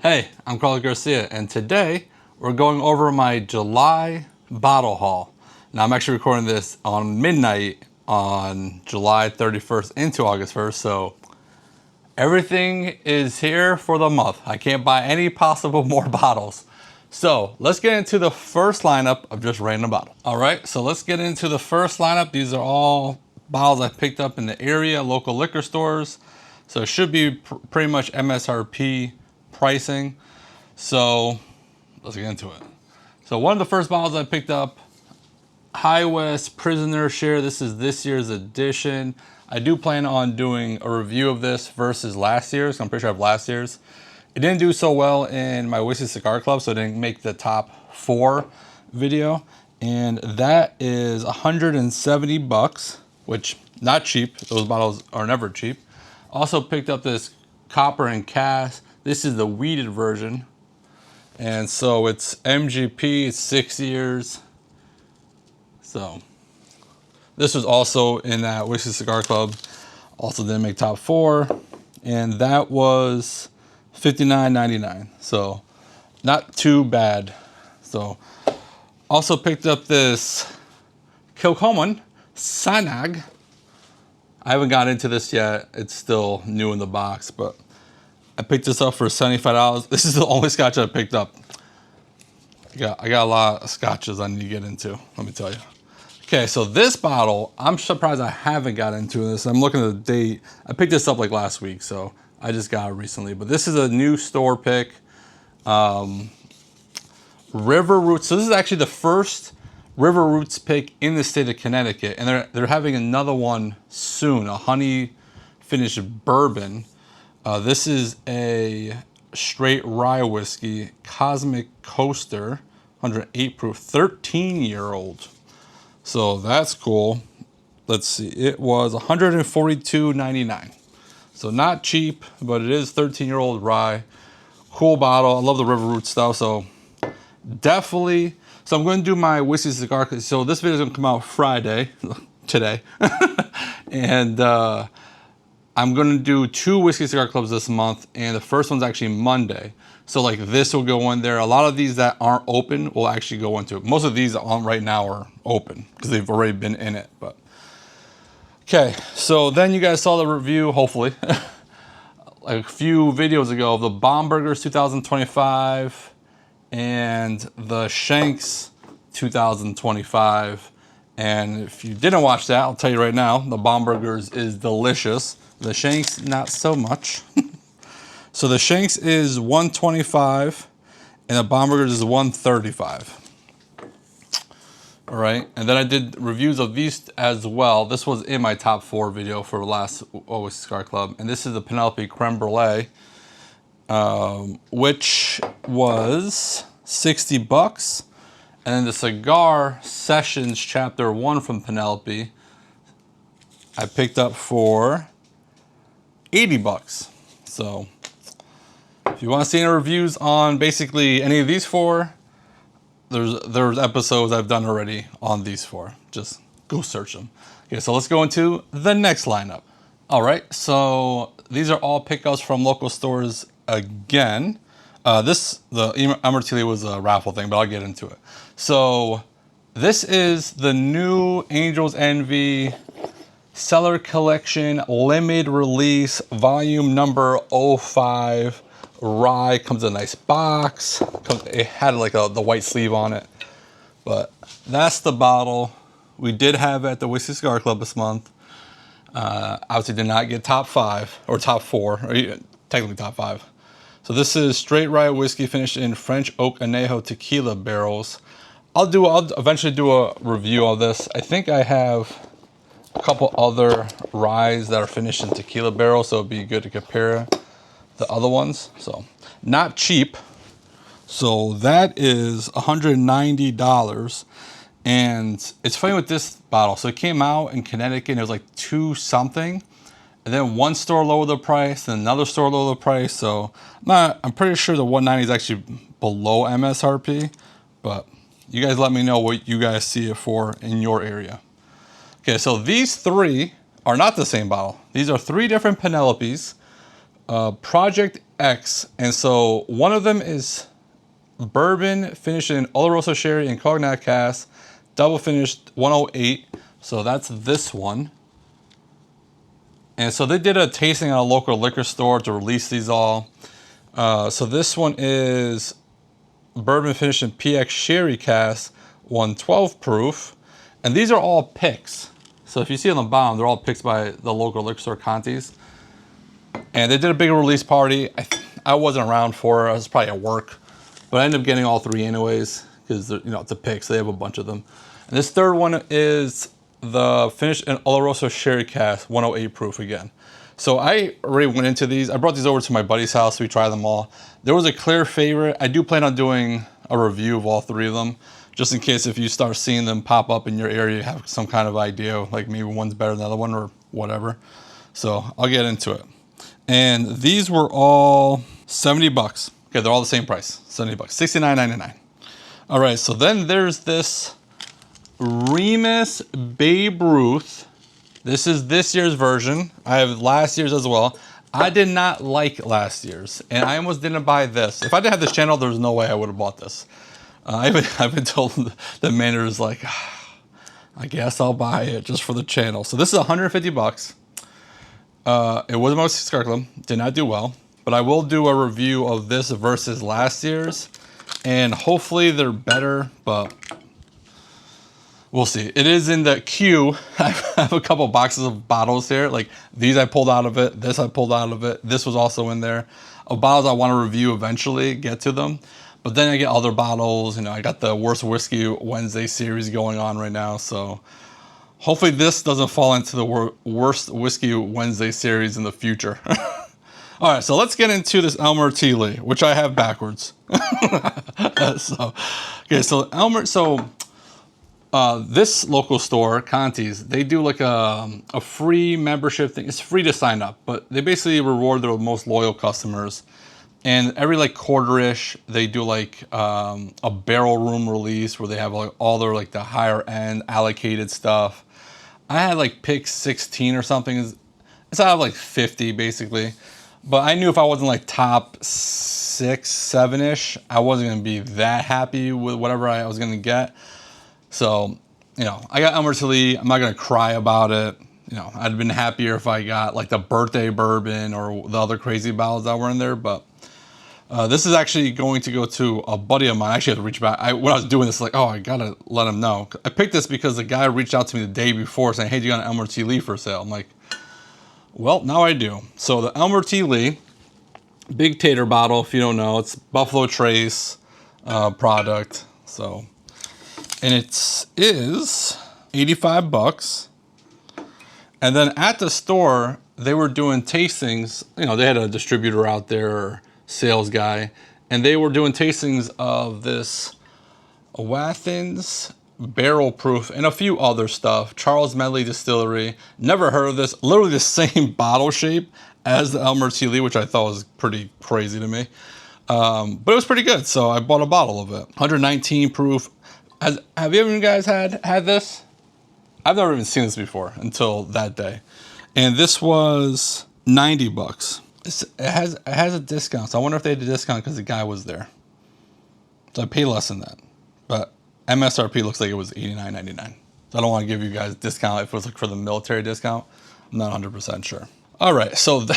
Hey, I'm Carlos Garcia, and today we're going over my July bottle haul. Now I'm actually recording this on midnight on July 31st into August 1st, so everything is here for the month. I can't buy any possible more bottles. So let's get into the first lineup of just random bottles. All right, so let's get into the first lineup. These are all bottles I picked up in the area, local liquor stores. So it should be pretty much MSRP pricing. So let's get into it. So one of the first bottles I picked up, High West Prisoner Share. This is this year's edition. I do plan on doing a review of this versus last year's. I'm pretty sure I have last year's. It didn't do so well in my Whiskey Cigar Club, so it didn't make the top 4 video. And that is 170 bucks, which not cheap. Those bottles are never cheap. Also picked up this Copper and Cask. This is the weeded version. And so it's MGP, it's 6 years. So this was also in that Whiskey Cigar Club. Also didn't make top 4. And that was $59.99. So not too bad. So also picked up this Kilchoman Sanag. I haven't got into this yet. It's still new in the box, but I picked this up for $75. This is the only scotch I picked up. I got a lot of scotches I need to get into, let me tell you. Okay, so this bottle, I'm surprised I haven't got into this. I'm looking at the date. I picked this up like last week, so I just got it recently. But this is a new store pick. River Roots. So this is actually the first River Roots pick in the state of Connecticut, and they're having another one soon, a honey finished bourbon. This is a straight rye whiskey, Cosmic Coaster, 108 proof, 13-year-old. So that's cool. Let's see, it was $142.99. So not cheap, but it is 13-year-old rye. Cool bottle. I love the River Roots stuff, so definitely. So I'm going to do my Whiskey Cigar. So this video is going to come out Friday, today. And I'm going to do 2 Whiskey Cigar Clubs this month. And the first one's actually Monday. So like this will go in there. A lot of these that aren't open will actually go into it. Most of these on right now are open because they've already been in it. But okay, so then you guys saw the review, hopefully, like a few videos ago of the Bombergers 2025. And the Shanks 2025. And if you didn't watch that, I'll tell you right now, the Bombergers is delicious. The Shanks, not so much. So the Shanks is $125 and the Bombergers is $135. All right, and then I did reviews of these as well. This was in my top 4 video for last Whiskey Cigar Club. And this is the Penelope Creme Brulee. Which was 60 bucks. And then the Cigar Sessions Chapter 1 from Penelope, I picked up for 80 bucks. So if you want to see any reviews on basically any of these 4, there's episodes I've done already on these 4. Just go search them. Okay, so let's go into the next lineup. All right, so these are all pickups from local stores again. The Amartili was a raffle thing, but I'll get into it. So this is the new Angel's Envy Cellar Collection Limited Release Volume number 05 Rye. Comes in a nice box. It had like the white sleeve on it. But that's the bottle we did have at the Whiskey Cigar Club this month. Obviously did not get top 5 or top 4, or technically top 5. So this is straight rye whiskey finished in French oak añejo tequila barrels. I'll eventually do a review of this. I think I have a couple other ryes that are finished in tequila barrels, so it'd be good to compare the other ones. So not cheap. So that is $190. And it's funny with this bottle. So it came out in Connecticut and it was like 2 something. And then one store lowered the price, and another store lowered the price. So I'm pretty sure the 190 is actually below MSRP. But you guys let me know what you guys see it for in your area. Okay, so these 3 are not the same bottle. These are 3 different Penelopes. Project X. And so one of them is bourbon finished in Oloroso sherry and cognac cask, double finished 108. So that's this one. And so they did a tasting at a local liquor store to release these all. So this one is bourbon finished in PX sherry cask, 112 proof. And these are all picks. So if you see on the bottom, they're all picks by the local liquor store, Conti's. And they did a big release party. I wasn't around for it. I was probably at work. But I ended up getting all three anyways, because it's a pick, so they have a bunch of them. And this third one is the finished in Oloroso sherry cask, 108 proof again. So I already went into these. I brought these over to my buddy's house. We tried them all. There was a clear favorite. I do plan on doing a review of all three of them, just in case if you start seeing them pop up in your area, you have some kind of idea, like maybe one's better than the other one or whatever. So I'll get into it. And these were all 70 bucks. Okay, they're all the same price, 70 bucks, $69.99. All right, so then there's this Remus Babe Ruth. This is this year's version. I have last year's as well. I did not like last year's, and I almost didn't buy this. If I didn't have this channel, there's no way I would have bought this. I've been told the manager is like, I guess I'll buy it just for the channel. So this is 150 bucks. It was my Scarlet, did not do well, but I will do a review of this versus last year's, and hopefully they're better, but we'll see. It is in the queue. I have a couple boxes of bottles here. Like these I pulled out of it, this I pulled out of it, this was also in there. Of bottles I want to review eventually, get to them. But then I get other bottles, I got the Worst Whiskey Wednesday series going on right now, so hopefully this doesn't fall into the Worst Whiskey Wednesday series in the future. All right, so let's get into this Elmer T. Lee, which I have backwards. This local store, Conti's, they do like a free membership thing. It's free to sign up, but they basically reward their most loyal customers. And every like quarter-ish, they do like a barrel room release where they have like all their like the higher end allocated stuff. I had like pick 16 or something. It's out of like 50 basically. But I knew if I wasn't like top 6, 7-ish, I wasn't gonna be that happy with whatever I was gonna get. So, I got Elmer T. Lee. I'm not gonna cry about it. I'd have been happier if I got like the birthday bourbon or the other crazy bottles that were in there. But this is actually going to go to a buddy of mine. I actually have to reach back. When I was doing this, like, oh, I gotta let him know. I picked this because the guy reached out to me the day before saying, hey, do you got an Elmer T. Lee for sale? I'm like, well, now I do. So the Elmer T. Lee, big tater bottle, if you don't know, it's Buffalo Trace product. So, and it is 85 bucks. And then at the store, they were doing tastings. They had a distributor out there, sales guy, and they were doing tastings of this Watkins barrel proof and a few other stuff. Charles Medley Distillery. Never heard of this. Literally the same bottle shape as the Elmer T. Lee, which I thought was pretty crazy to me. But it was pretty good, so I bought a bottle of it. 119 proof. Have you guys had this? I've never even seen this before until that day. And this was 90 bucks. It has a discount, so I wonder if they had a discount because the guy was there. So I paid less than that. But MSRP looks like it was $89.99. So I don't want to give you guys a discount if it was like for the military discount. I'm not 100% sure. All right, so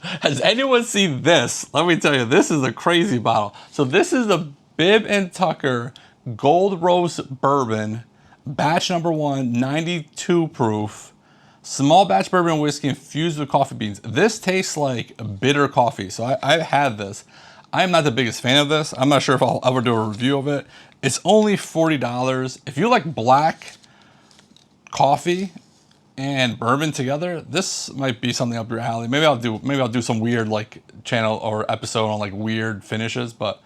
has anyone seen this? Let me tell you, this is a crazy bottle. So this is the Bibb and Tucker Gold Roast Bourbon, batch number 1, 92 proof. Small batch bourbon whiskey infused with coffee beans. This tastes like bitter coffee. So I've had this. I'm not the biggest fan of this. I'm not sure if I'll ever do a review of it. It's only $40. If you like black coffee and bourbon together, this might be something up your alley. Maybe I'll do some weird like channel or episode on like weird finishes, but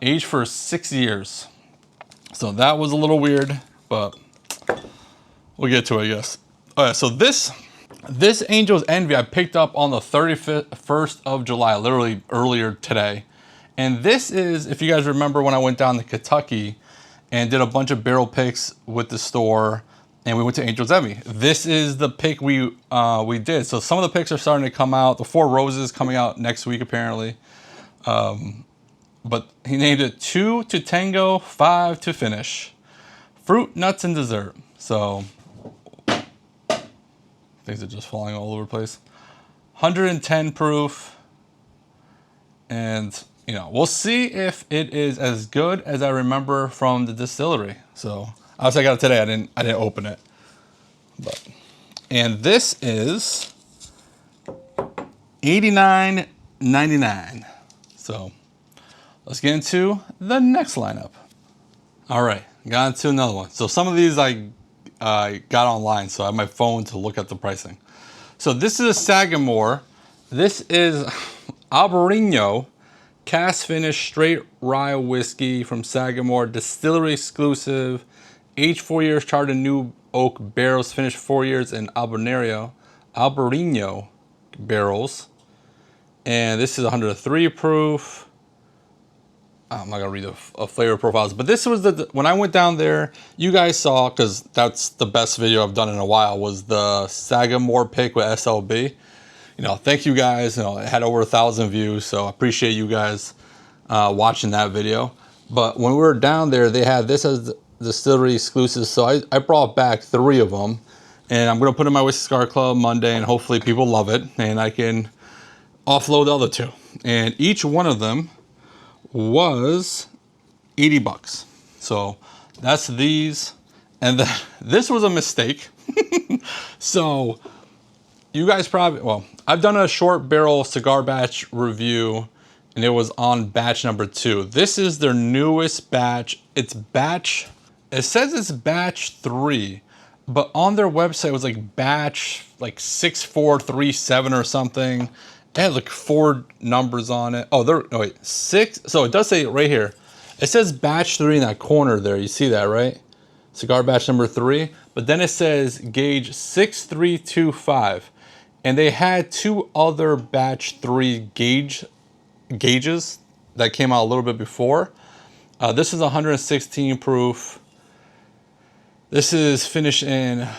aged for 6 years. So that was a little weird, but we'll get to it, I guess. All right, so this Angel's Envy I picked up on the 31st of July, literally earlier today. And this is, if you guys remember when I went down to Kentucky and did a bunch of barrel picks with the store, and we went to Angel's Envy. This is the pick we did. So some of the picks are starting to come out. The Four Roses coming out next week apparently. But he named it 2 to tango, 5 to finish. Fruit, nuts, and dessert. So things are just falling all over the place. 110 proof. And, you know, we'll see if it is as good as I remember from the distillery. So obviously I got it today. I didn't open it. But, and this is $89.99. So let's get into the next lineup. All right, got into another one. So some of these I got online, so I have my phone to look at the pricing. So this is a Sagamore. This is Albarino cast finish straight rye whiskey from Sagamore, distillery exclusive, aged 4 years, charred in new oak barrels, finished 4 years in Albarino barrels. And this is 103 proof. I'm not gonna read the flavor profiles, but this was when I went down there, you guys saw, because that's the best video I've done in a while, was the Sagamore pick with SLB. You know, thank you guys. You know, it had over 1,000 views, so I appreciate you guys watching that video. But when we were down there, they had this as the distillery exclusive, so I brought back 3 of them, and I'm gonna put in my Whiskey Cigar Club Monday, and hopefully people love it, and I can offload the other 2. And each one of them was 80 bucks. So that's these. And this was a mistake. So you guys probably, well, I've done a short barrel cigar batch review and it was on batch number 2. This is their newest batch. It says it's batch 3, but on their website it was like batch like 6437 or something. It had like 4 numbers on it. Oh, wait, 6. So it does say right here. It says batch 3 in that corner there. You see that, right? Cigar batch number 3. But then it says gauge 6325. And they had 2 other batch 3 gauges that came out a little bit before. This is 116 proof. This is finished in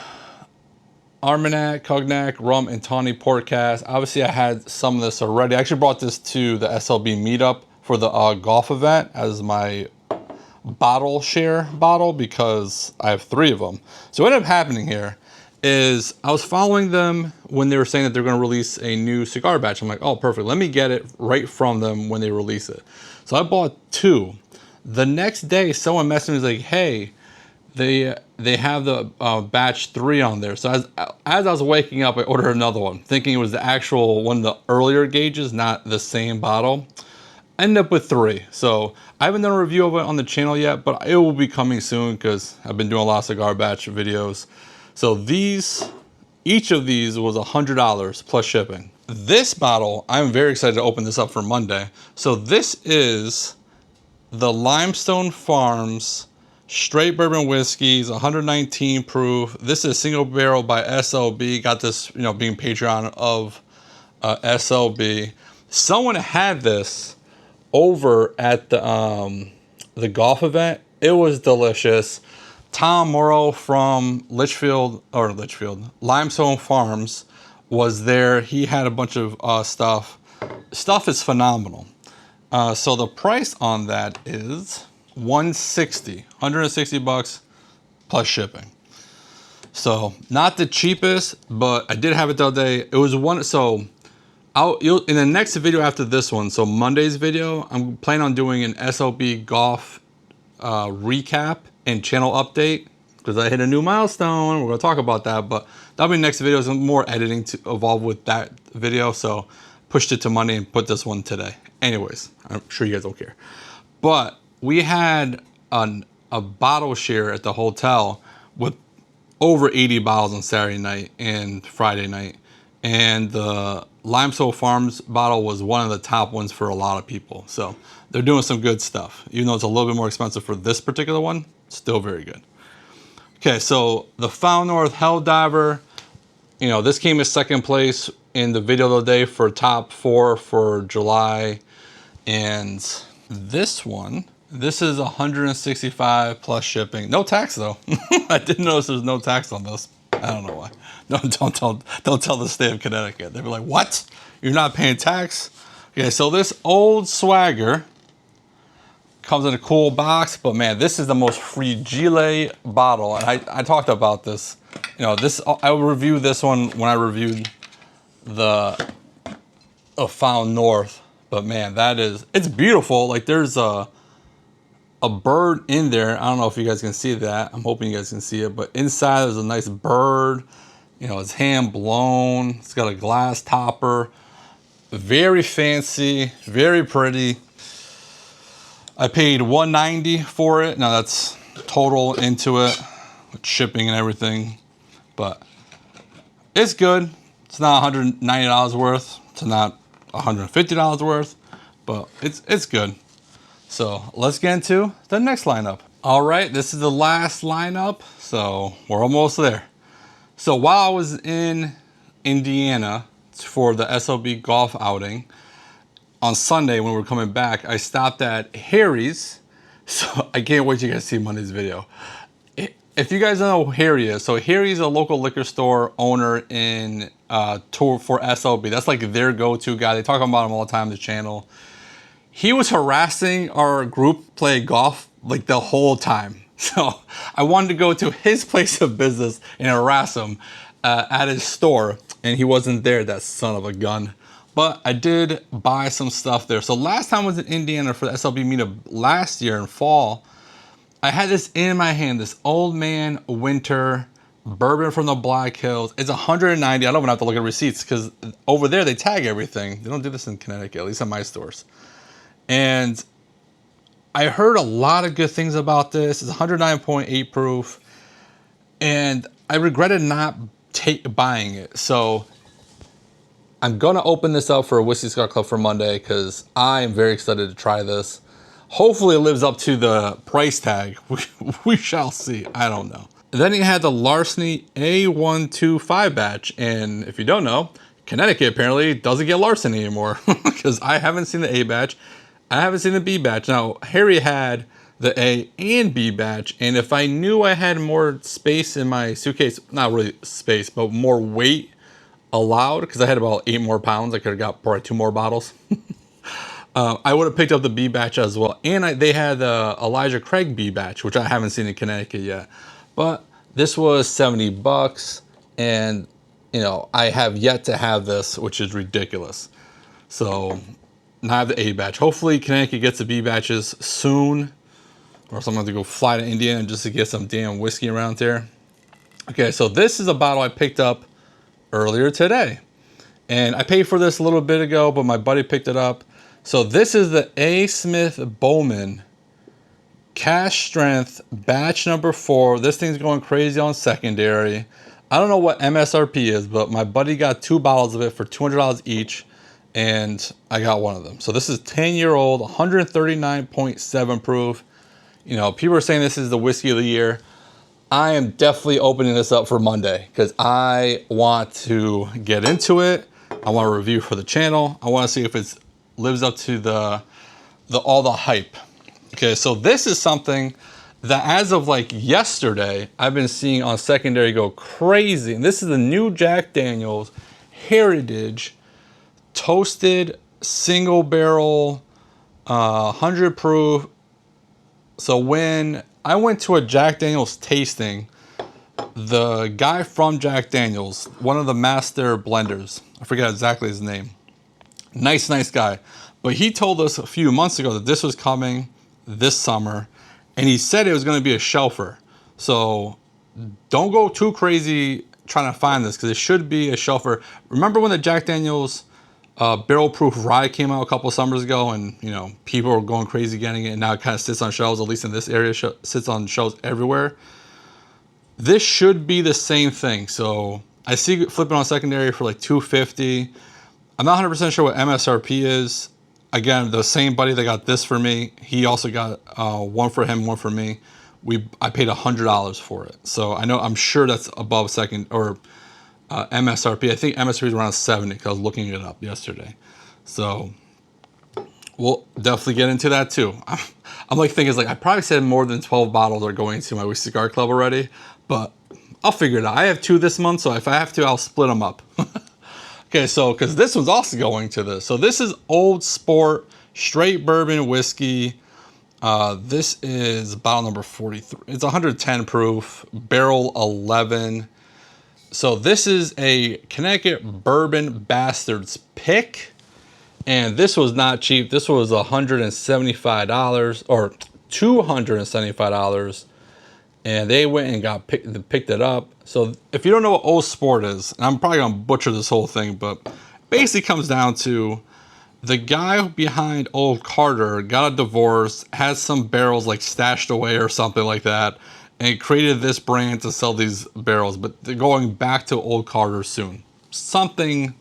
Armagnac, Cognac, rum, and tawny port cast. Obviously, I had some of this already. I actually brought this to the SLB meetup for the golf event as my bottle share bottle because I have 3 of them. So what ended up happening here is I was following them when they were saying that they're going to release a new cigar batch. I'm like, oh, perfect. Let me get it right from them when they release it. So I bought 2. The next day, someone messaged me was like, hey, they have the batch 3 on there. So as I was waking up, I ordered another one, thinking it was the actual one of the earlier gauges, not the same bottle. Ended up with 3. So I haven't done a review of it on the channel yet, but it will be coming soon because I've been doing a lot of cigar batch videos. So each of these was $100 plus shipping. This bottle, I'm very excited to open this up for Monday. So this is the Limestone Farms straight bourbon whiskeys, 119 proof. This is single barrel by SLB. Got this, you know, being Patreon of SLB. Someone had this over at the golf event. It was delicious. Tom Morrow from Limestone Farms was there. He had a bunch of stuff. Stuff is phenomenal. So the price on that is $160 bucks plus shipping. So not the cheapest, but I did have it the other day. It was one. So in the next video after this one, so Monday's video, I'm planning on doing an SLB golf recap and channel update because I hit a new milestone. We're gonna talk about that, but that'll be next video. Some more editing to evolve with that video, so pushed it to Monday and put this one today. Anyways, I'm sure you guys don't care, but we had a bottle share at the hotel with over 80 bottles on Saturday night and Friday night. And the Limestone Farms bottle was one of the top ones for a lot of people. So they're doing some good stuff. Even though it's a little bit more expensive for this particular one, still very good. Okay, so the Found North Helldiver, you know, this came in second place in the video of the day for top 4 for July. And this one This is 165 plus shipping. No tax though. I didn't notice there's no tax on this. I don't know why. No, don't tell the state of Connecticut. They'd be like, what? You're not paying tax? Okay, so this old swagger comes in a cool box, but man, this is the most fragile bottle. And I talked about this. You know, this I will review this one when I reviewed the Found North. But man, it's beautiful. Like there's a bird in there. I don't know if you guys can see that. I'm hoping you guys can see it. But inside there's a nice bird. You know, it's hand blown. It's got a glass topper. Very fancy, very pretty. I paid $190 for it. Now that's total into it, with shipping and everything. But it's good. It's not $190 worth. It's not $150 worth, but it's good. So let's get into the next lineup. All right, this is the last lineup, so we're almost there. So while I was in Indiana for the SLB golf outing, on Sunday when we were coming back, I stopped at Harry's. So I can't wait till you guys see Monday's video. If you guys don't know who Harry is, so Harry's a local liquor store owner in tour for SLB. That's like their go-to guy. They talk about him all the time on the channel. He was harassing our group play golf like the whole time. So I wanted to go to his place of business and harass him at his store, and he wasn't there, that son of a gun. But I did buy some stuff there. So last time I was in Indiana for the SLB meetup last year in fall, I had this in my hand, this Old Man Winter bourbon from the Black Hills. It's $190. I don't even have to look at receipts because over there they tag everything. They don't do this in Connecticut, at least in my stores. And I heard a lot of good things about this. It's 109.8 proof. And I regretted not buying it. So I'm gonna open this up for a Whiskey Scar Club for Monday because I am very excited to try this. Hopefully it lives up to the price tag. We shall see. I don't know. Then he had the Larceny A125 batch. And if you don't know, Connecticut apparently doesn't get Larceny anymore because I haven't seen the A batch. I haven't seen the B batch. Now, Harry had the A and B batch. And if I knew I had more space in my suitcase, not really space, but more weight allowed, because I had about 8 more pounds, I could have got probably 2 more bottles. I would have picked up the B batch as well. And they had the Elijah Craig B batch, which I haven't seen in Connecticut yet. But this was $70. And, you know, I have yet to have this, which is ridiculous. So now I have the A batch. Hopefully Connecticut gets the B batches soon. Or else I'm going to have to go fly to Indiana just to get some damn whiskey around here. Okay, so this is a bottle I picked up earlier today. And I paid for this a little bit ago, but my buddy picked it up. So this is the A. Smith Bowman Cash Strength batch number 4. This thing's going crazy on secondary. I don't know what MSRP is, but my buddy got 2 bottles of it for $200 each, and I got one of them. So this is 10-year-old, 139.7 proof. You know, people are saying this is the whiskey of the year. I am definitely opening this up for Monday because I want to get into it. I want to review for the channel. I want to see if it lives up to all the hype. Okay, so this is something that as of like yesterday, I've been seeing on secondary go crazy. And this is the new Jack Daniel's Heritage Toasted Single Barrel 100 proof. So when I went to a Jack Daniel's tasting, the guy from Jack Daniel's, one of the master blenders, I forget exactly his name, nice guy, but he told us a few months ago that this was coming this summer, and he said it was going to be a shelfer. So don't go too crazy trying to find this because it should be a shelfer. Remember when the Jack Daniel's barrel proof rye came out a couple summers ago, and you know people were going crazy getting it, and now it kind of sits on shelves, at least in this area, sits on shelves everywhere. This should be the same thing. So I see it flipping on secondary for like $250. I'm not 100% sure what MSRP is. Again, the same buddy that got this for me, he also got one for him, one for me. I paid $100 for it. So I'm sure that's above MSRP. I think MSRP is around 70 because I was looking it up yesterday. So we'll definitely get into that too. I'm like thinking, like, I probably said more than 12 bottles are going to my Whiskey Cigar Club already, but I'll figure it out. I have 2 this month, so if I have to, I'll split them up. Okay, so, because this one's also going to this. So this is Old Sport Straight Bourbon Whiskey. This is bottle number 43. It's 110 proof, barrel 11. So this is a Connecticut Bourbon Bastards pick. And this was not cheap. This was $175 or $275. And they went and picked it up. So if you don't know what Old Sport is, and I'm probably gonna butcher this whole thing, but basically comes down to the guy behind Old Carter got a divorce, has some barrels like stashed away or something like that, and created this brand to sell these barrels. But they're going back to Old Carter soon. Something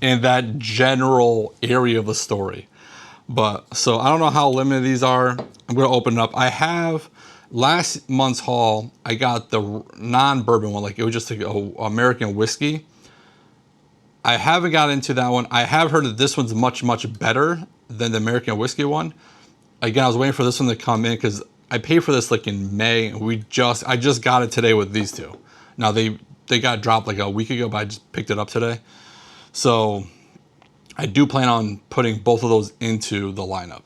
in that general area of the story. But so I don't know how limited these are. I'm gonna open it up. I have last month's haul, I got the non-bourbon one, like it was just like a American whiskey. I haven't got into that one. I have heard that this one's much, much better than the American whiskey one. Again, I was waiting for this one to come in because I paid for this like in May. And I just got it today with these 2. Now they got dropped like a week ago, but I just picked it up today. So I do plan on putting both of those into the lineup.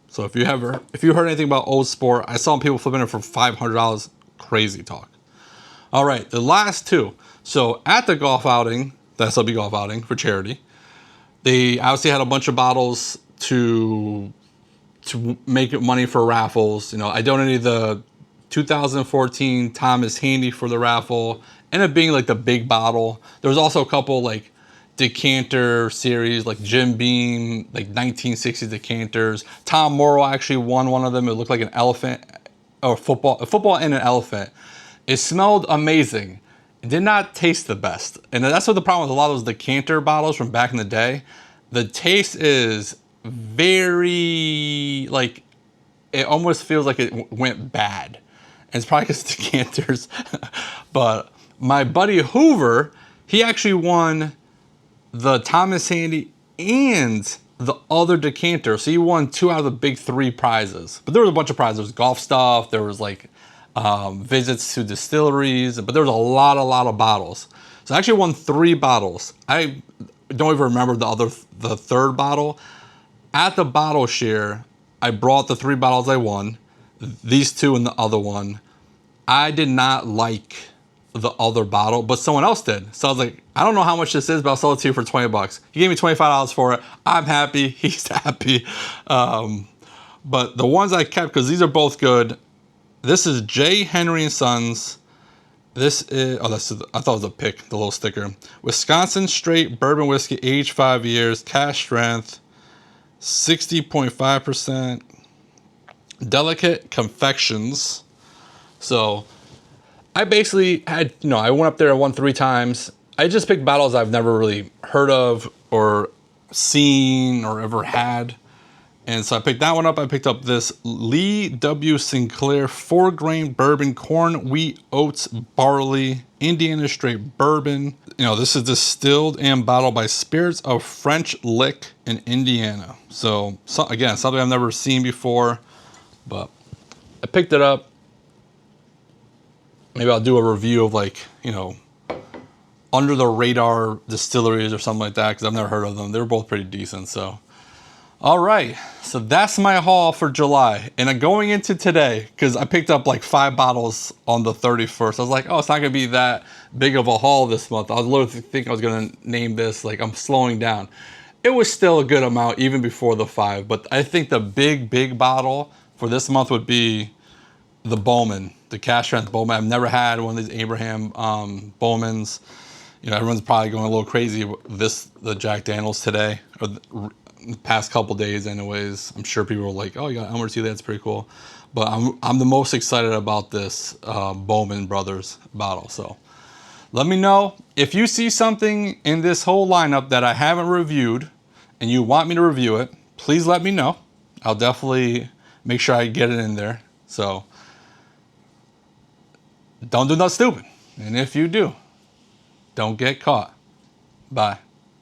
So if you heard anything about Old Sport, I saw people flipping it for $500. Crazy talk. All right, the last 2. So at the golf outing, the SLB golf outing for charity, they obviously had a bunch of bottles to make money for raffles. You know, I donated the 2014 Thomas Handy for the raffle. Ended up being like the big bottle. There was also a couple like decanter series, like Jim Beam, like 1960s decanters. Tom Morrow actually won one of them. It looked like an elephant, or a football and an elephant. It smelled amazing. It did not taste the best. And that's what the problem with a lot of those decanter bottles from back in the day. The taste is very, like, it almost feels like it went bad. And it's probably because decanters. But my buddy Hoover, he actually won the Thomas Handy and the other decanter. So he won 2 out of the big 3 prizes. But there was a bunch of prizes. There was golf stuff. There was like visits to distilleries. But there was a lot of bottles. So I actually won 3 bottles. I don't even remember the third bottle. At the bottle share, I brought the 3 bottles I won. These 2 and the other one. I did not like the other bottle, but someone else did. So I was like, I don't know how much this is, but I'll sell it to you for $20. He gave me $25 for it. I'm happy. He's happy. But the ones I kept, because these are both good. This is J. Henry & Sons. This is, I thought it was a pick, the little sticker. Wisconsin Straight Bourbon Whiskey, aged 5 years, cask strength, 60.5%. Delicate Confections. So I basically had, I went up there and won 3 times. I just picked bottles I've never really heard of or seen or ever had. And so I picked that one up. I picked up this Lee W. Sinclair 4-grain bourbon, corn, wheat, oats, barley, Indiana straight bourbon. This is distilled and bottled by Spirits of French Lick in Indiana. So again, something I've never seen before, but I picked it up. Maybe I'll do a review of under the radar distilleries or something like that, because I've never heard of them. They're both pretty decent. So, all right. So that's my haul for July. And going into today, because I picked up like 5 bottles on the 31st. I was like, oh, it's not going to be that big of a haul this month. I was literally thinking I was going to name this, like, I'm slowing down. It was still a good amount even before the 5. But I think the big bottle for this month would be the Bowman, the cask strength Bowman. I've never had one of these Abraham Bowmans. Everyone's probably going a little crazy with the Jack Daniels today, or the past couple days anyways. I'm sure people were like, oh, you got Elmer T. That's pretty cool. But I'm the most excited about this Bowman Brothers bottle. So let me know if you see something in this whole lineup that I haven't reviewed and you want me to review it. Please let me know. I'll definitely make sure I get it in there. So don't do nothing stupid. And if you do, don't get caught. Bye.